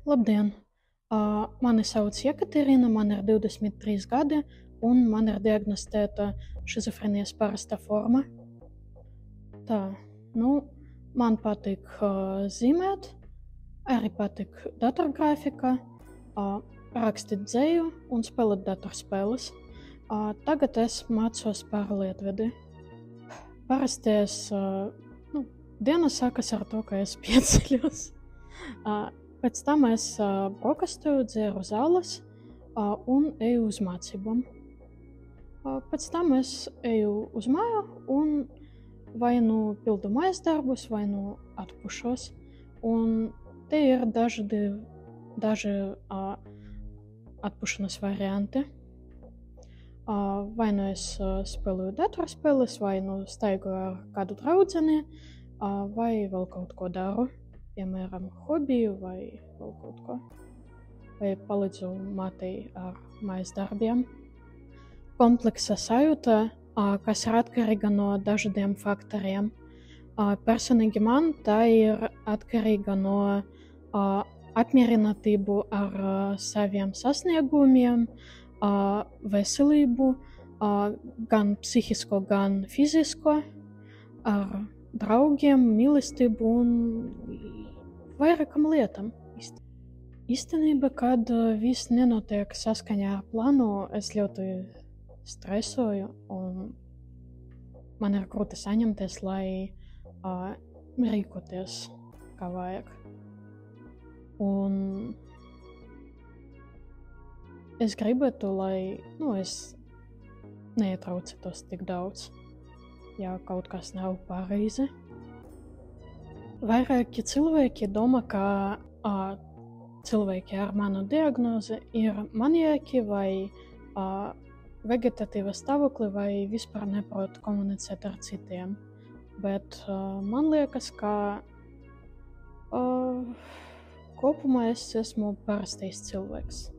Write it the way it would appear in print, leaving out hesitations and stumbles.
Labdien! Mani sauc Jekaterina, man ir 23 gadi, un man ir diagnostēta šizofrenijas parastā forma. Tā, nu, man patīk zīmēt, arī patīk datorgrafika, rakstīt dzeju un spēlēt datorspēles. Tagad es mācos par lietvedi. Parasti diena sākas ar to, ka es pieceļos. Pēc tam es brokastoju, dzeru zāles un eju uz mācībām. Pēc tam es eju uz māju un vai nu pildu mājas darbus, vai nu atpušos. Un te ir daži atpušanas varianti. Vai nu es spēlēju datorspēles, vai nu staigoju ar kādu draudzeni, vai vēl kaut ko daru, piemēram, hobiju vai vēl kaut ko. Vai palīdzu mātei ar mājas darbiem. Kompleksa sajūta, kas ir atkarīga no dažādiem faktoriem. Personīgi man tā ir atkarīga no apmierinātību ar saviem sasniegumiem, veselību, gan psihisko, gan fizisko, ar draugiem, mīlestību un vairākam lietam. Īstenībā, kad viss nenotiek saskaņā ar plānu, es ļoti stresoju un man ir grūti saņemties, lai rīkoties kā vajag. Un es gribētu, lai es neietraucētos tik daudz, ja kaut kas nav pareizi. Vairāki cilvēki domā, ka cilvēki ar manu diagnozi ir maniaki vai vegetatīva stāvokli vai vispār neprot komunicēt ar citiem. Bet man liekas, ka kopumā es esmu parastais cilvēks.